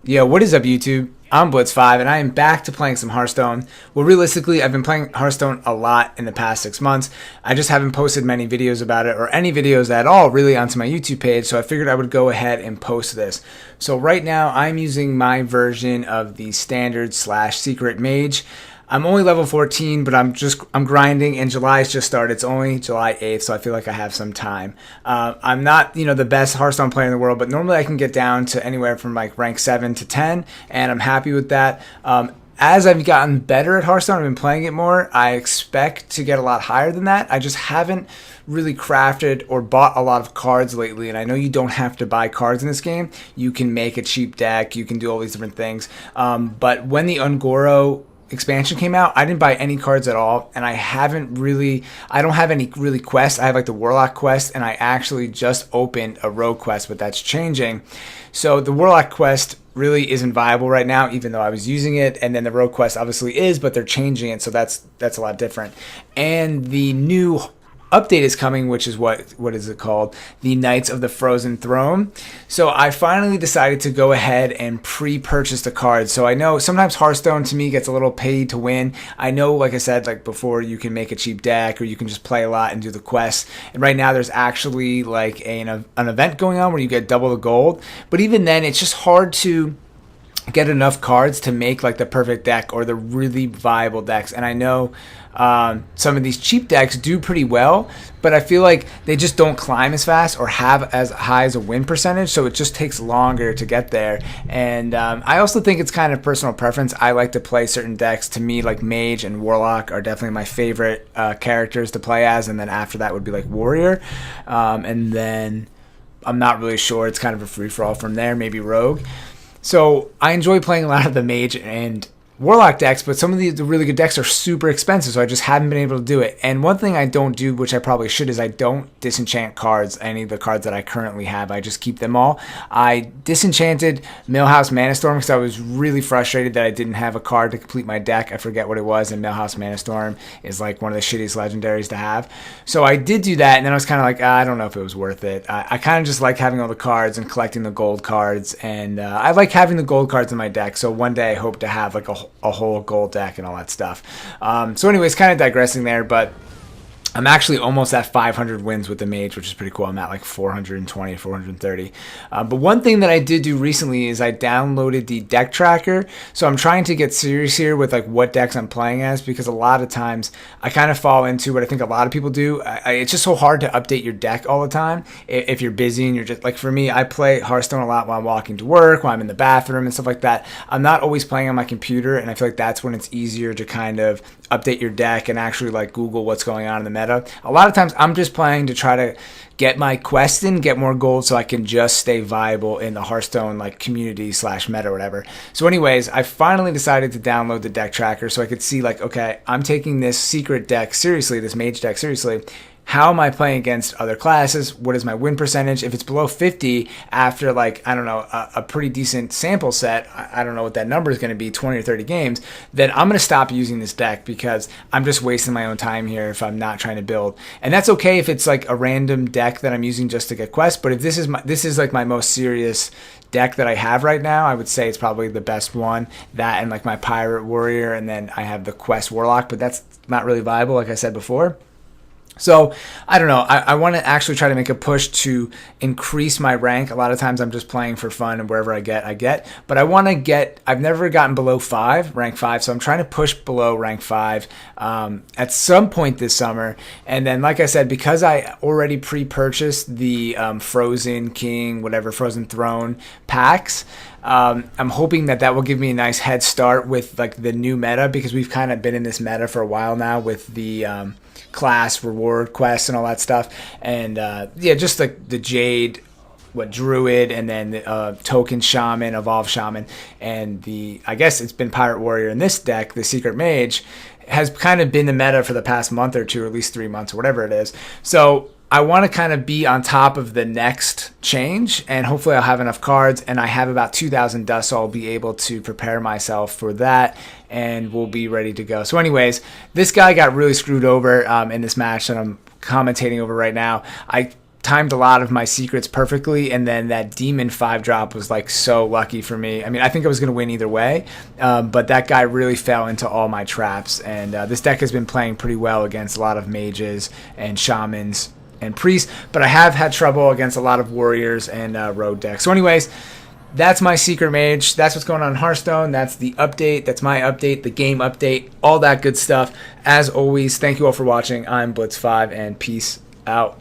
Yo, what is up, YouTube? I'm Blitz5, and I am back to playing some Hearthstone. Well, realistically, I've been playing Hearthstone a lot in the past 6 months. I just haven't posted many videos about it, or any videos at all, really, onto my YouTube page, so I figured I would go ahead and post this. So right now, I'm using my version of the standard / secret mage. I'm only level 14, but I'm grinding, and July's just started. It's only July 8th, so I feel like I have some time. I'm not, the best Hearthstone player in the world, but normally I can get down to anywhere from like rank 7 to 10, and I'm happy with that. As I've gotten better at Hearthstone, I've been playing it more, I expect to get a lot higher than that. I just haven't really crafted or bought a lot of cards lately, and I know you don't have to buy cards in this game. You can make a cheap deck, you can do all these different things. But when the Ungoro expansion came out, I didn't buy any cards at all, and I don't have any really quests. I have like the Warlock quest, and I actually just opened a Rogue quest, but that's changing. So the Warlock quest really isn't viable right now, even though I was using it, and then the Rogue quest obviously is, but they're changing it, so that's a lot different. And the new update is coming, which is what is it called? The Knights of the Frozen Throne. So I finally decided to go ahead and pre-purchase the cards. So I know sometimes Hearthstone to me gets a little paid to win. I know, like I said, like before, you can make a cheap deck or you can just play a lot and do the quests. And right now there's actually like an event going on where you get double the gold. But even then, it's just hard to get enough cards to make like the perfect deck or the really viable decks. And I know some of these cheap decks do pretty well, but I feel like they just don't climb as fast or have as high as a win percentage, so it just takes longer to get there. And I also think it's kind of personal preference. I like to play certain decks. To me, like Mage and Warlock are definitely my favorite characters to play as, and then after that would be like Warrior, and then I'm not really sure. It's kind of a free-for-all from there, maybe Rogue. So I enjoy playing a lot of the Mage and Warlock decks, but some of the really good decks are super expensive, so I just haven't been able to do it. And one thing I don't do, which I probably should, is I don't disenchant cards, any of the cards that I currently have. I just keep them all. I disenchanted Millhouse Manastorm because I was really frustrated that I didn't have a card to complete my deck. I forget what it was, and Millhouse Manastorm is like one of the shittiest legendaries to have. So I did do that, and then I was kind of like, I don't know if it was worth it. I kind of just like having all the cards and collecting the gold cards, and I like having the gold cards in my deck, so one day I hope to have like a whole gold deck and all that stuff. So anyways, kind of digressing there, but I'm actually almost at 500 wins with the Mage, which is pretty cool. I'm at like 420, 430. But one thing that I did do recently is I downloaded the deck tracker. So I'm trying to get serious here with like what decks I'm playing as, because a lot of times I kind of fall into what I think a lot of people do. It's just so hard to update your deck all the time if you're busy and you're just like, for me, I play Hearthstone a lot while I'm walking to work, while I'm in the bathroom and stuff like that. I'm not always playing on my computer, and I feel like that's when it's easier to kind of update your deck and actually like Google what's going on in the meta. A lot of times I'm just playing to try to get my quest in, get more gold, so I can just stay viable in the Hearthstone like community / meta or whatever. So anyways, I finally decided to download the deck tracker so I could see like, okay, I'm taking this secret deck seriously, this mage deck seriously. How am I playing against other classes? What is my win percentage? If it's below 50 after like, I don't know, a pretty decent sample set, I don't know what that number is going to be, 20 or 30 games, then I'm going to stop using this deck because I'm just wasting my own time here if I'm not trying to build. And that's okay if it's like a random deck that I'm using just to get quests, but if this is like my most serious deck that I have right now, I would say it's probably the best one. That and like my Pirate Warrior, and then I have the Quest Warlock, but that's not really viable like I said before. So, I don't know, I want to actually try to make a push to increase my rank. A lot of times I'm just playing for fun, and wherever I get. But I want to get, I've never gotten below rank 5, so I'm trying to push below rank 5 at some point this summer. And then, like I said, because I already pre-purchased the Frozen King, whatever, Frozen Throne packs, I'm hoping that will give me a nice head start with like the new meta, because we've kind of been in this meta for a while now with the class reward quests and all that stuff. And yeah, just like the Jade, Druid, and then the Token Shaman, Evolve Shaman, and I guess it's been Pirate Warrior in this deck, the Secret Mage, has kind of been the meta for the past month or two, or at least 3 months, or whatever it is. So I want to kind of be on top of the next change, and hopefully I'll have enough cards, and I have about 2,000 dust, so I'll be able to prepare myself for that, and we'll be ready to go. So anyways, this guy got really screwed over in this match that I'm commentating over right now. I timed a lot of my secrets perfectly, and then that demon 5-drop was like so lucky for me. I mean, I think I was going to win either way, but that guy really fell into all my traps, and this deck has been playing pretty well against a lot of mages and shamans and priests, but I have had trouble against a lot of warriors and road decks. So anyways, that's my secret mage. That's what's going on in Hearthstone. That's the update. That's my update, the game update, all that good stuff. As always, thank you all for watching. I'm Blitz5, and peace out.